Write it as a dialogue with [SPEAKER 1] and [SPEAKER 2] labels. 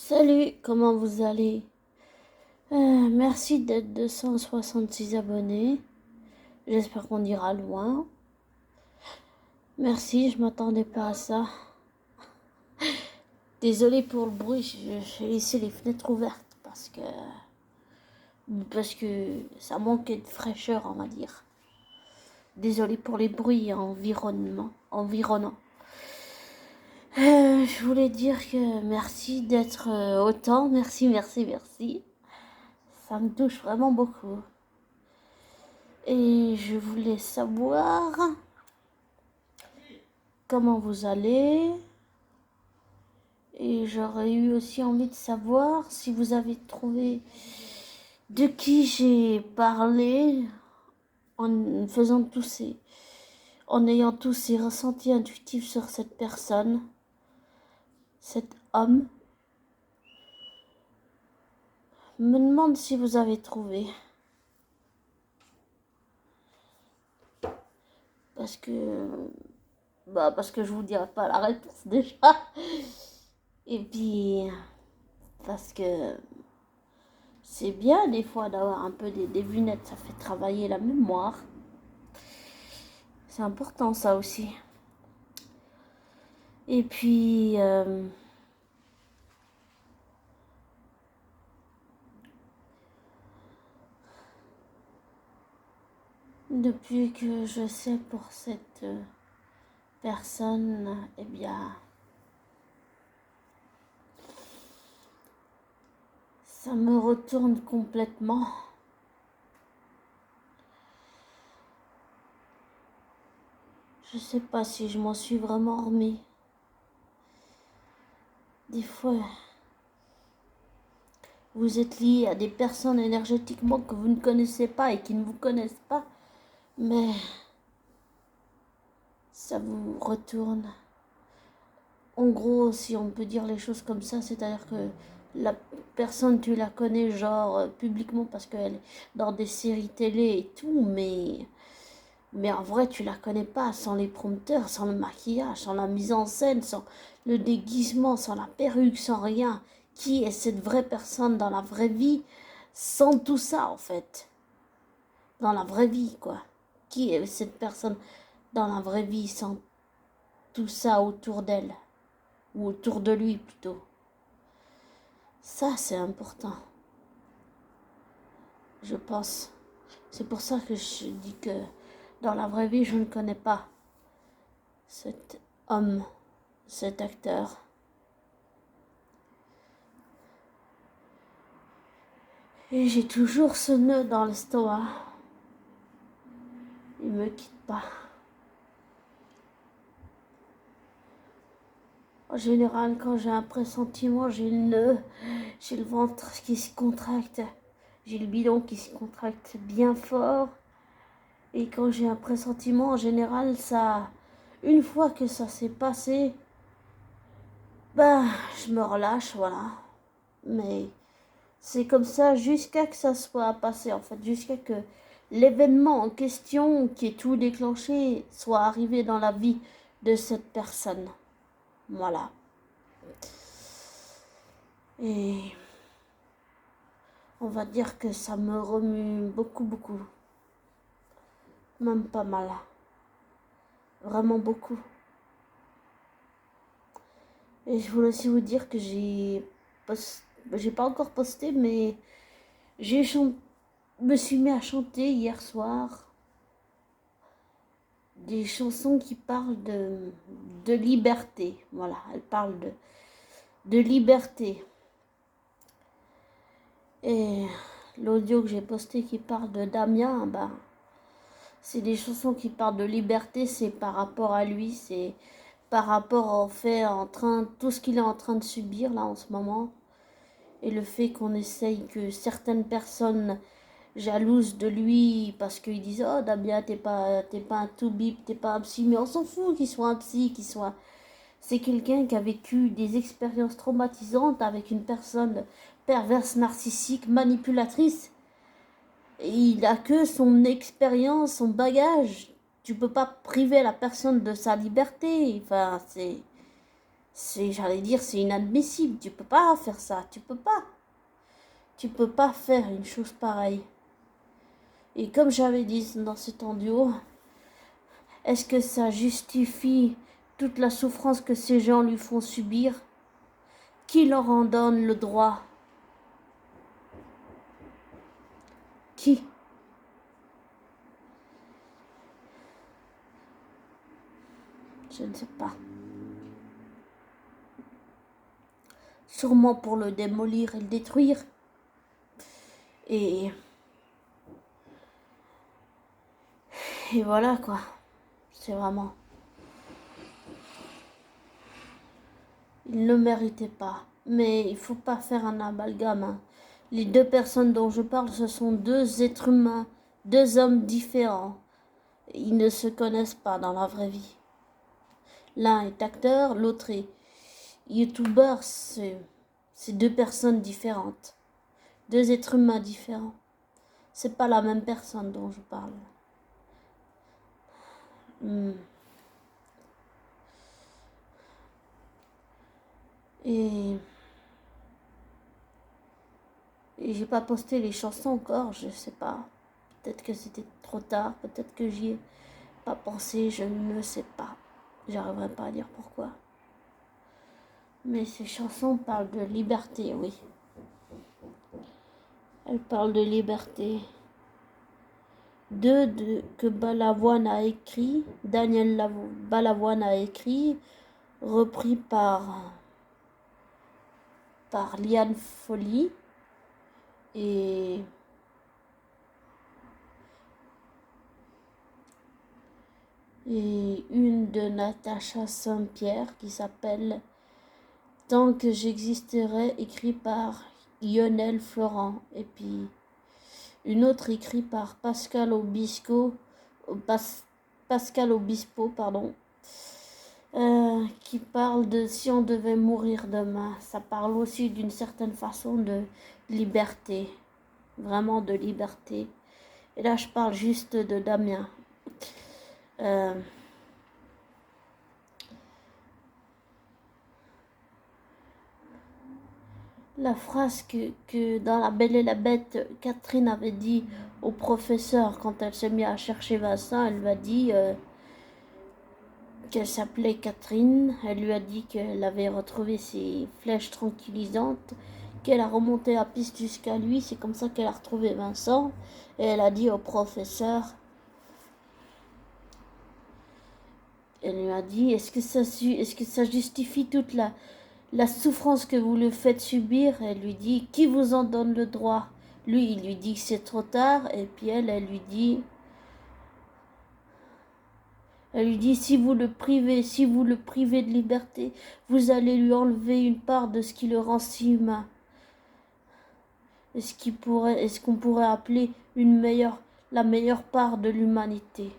[SPEAKER 1] Salut, comment vous allez? Merci d'être 266 abonnés. J'espère qu'on ira loin. Merci, je m'attendais pas à ça. Désolée pour le bruit, j'ai laissé les fenêtres ouvertes parce que ça manquait de fraîcheur, on va dire. Désolée pour les bruits environnants. Je voulais dire que merci d'être autant. Merci. Ça me touche vraiment beaucoup. Et je voulais savoir comment vous allez. Et j'aurais eu aussi envie de savoir si vous avez trouvé de qui j'ai parlé en ayant tous ces ressentis intuitifs sur cette personne, cet homme. Me demande si vous avez trouvé. Parce que je vous dirai pas la réponse déjà. Et puis parce que c'est bien des fois d'avoir un peu des devinettes, ça fait travailler la mémoire. C'est important ça aussi. Et puis depuis que je sais pour cette personne, eh bien, ça me retourne complètement. Je sais pas si je m'en suis vraiment remis. Des fois, vous êtes lié à des personnes énergétiquement que vous ne connaissez pas et qui ne vous connaissent pas, mais ça vous retourne. En gros, si on peut dire les choses comme ça, c'est-à-dire que la personne, tu la connais genre publiquement parce qu'elle est dans des séries télé et tout, mais en vrai, tu la connais pas sans les prompteurs, sans le maquillage, sans la mise en scène, sans le déguisement, sans la perruque, sans rien. Qui est cette vraie personne dans la vraie vie sans tout ça, en fait? Dans la vraie vie, quoi. Qui est cette personne dans la vraie vie sans tout ça autour d'elle? Ou autour de lui, plutôt. Ça, c'est important. Je pense. C'est pour ça que je dis que dans la vraie vie, je ne connais pas cet homme, cet acteur. Et j'ai toujours ce nœud dans l'estomac. Il me quitte pas. En général, quand j'ai un pressentiment, j'ai le nœud, j'ai le ventre qui se contracte, j'ai le bidon qui se contracte bien fort. Et quand j'ai un pressentiment, en général, ça, une fois que ça s'est passé, je me relâche, voilà. Mais c'est comme ça jusqu'à que ça soit passé, en fait, jusqu'à que l'événement en question qui est tout déclenché soit arrivé dans la vie de cette personne. Voilà. Et on va dire que ça me remue beaucoup. Même pas mal. Vraiment beaucoup. Et je voulais aussi vous dire que j'ai pas encore posté, mais me suis mis à chanter hier soir des chansons qui parlent de liberté. Voilà, elles parlent de liberté. Et l'audio que j'ai posté qui parle de Damien, c'est des chansons qui parlent de liberté, c'est par rapport à lui, c'est par rapport au fait tout ce qu'il est en train de subir là en ce moment. Et le fait qu'on essaye que certaines personnes jalouses de lui parce qu'ils disent oh Damien t'es pas un tout-bip, t'es pas un psy, mais on s'en fout qu'il soit un psy, c'est quelqu'un qui a vécu des expériences traumatisantes avec une personne perverse, narcissique, manipulatrice. Et il a que son expérience, son bagage. Tu peux pas priver la personne de sa liberté. Enfin, c'est j'allais dire, c'est inadmissible. Tu peux pas faire ça. Tu peux pas. Tu peux pas faire une chose pareille. Et comme j'avais dit dans cet audio, est-ce que ça justifie toute la souffrance que ces gens lui font subir? Qui leur en donne le droit? Qui? Je ne sais pas. Sûrement pour le démolir et le détruire. Et voilà quoi. C'est vraiment... Il ne méritait pas. Mais il faut pas faire un amalgame. Hein. Les deux personnes dont je parle, ce sont deux êtres humains, deux hommes différents. Ils ne se connaissent pas dans la vraie vie. L'un est acteur, l'autre est youtubeur. C'est deux personnes différentes. Deux êtres humains différents. C'est pas la même personne dont je parle. Et j'ai pas posté les chansons encore, je sais pas. Peut-être que c'était trop tard, peut-être que j'y ai pas pensé, je ne sais pas. J'arriverai pas à dire pourquoi. Mais ces chansons parlent de liberté, oui. Elles parlent de liberté. Deux que Balavoine a écrit, Daniel Balavoine a écrit, repris par Liane Folly et une de Natacha Saint-Pierre qui s'appelle Tant que j'existerai, écrit par Lionel Florent, et puis une autre écrite par Pascal Obispo, pardon, qui parle de si on devait mourir demain. Ça parle aussi d'une certaine façon de liberté, vraiment de liberté. Et là, je parle juste de Damien. La phrase que dans La Belle et la Bête, Catherine avait dit au professeur quand elle s'est mise à chercher Vincent, elle lui a dit qu'elle s'appelait Catherine. Elle lui a dit qu'elle avait retrouvé ses flèches tranquillisantes, qu'elle a remonté la piste jusqu'à lui. C'est comme ça qu'elle a retrouvé Vincent. Et elle a dit au professeur, elle lui a dit, est-ce que ça justifie toute la souffrance que vous lui faites subir? Elle lui dit, qui vous en donne le droit? Lui, il lui dit que c'est trop tard, et puis elle lui dit, si vous le privez de liberté, vous allez lui enlever une part de ce qui le rend si humain. Est-ce qu'on pourrait appeler la meilleure part de l'humanité?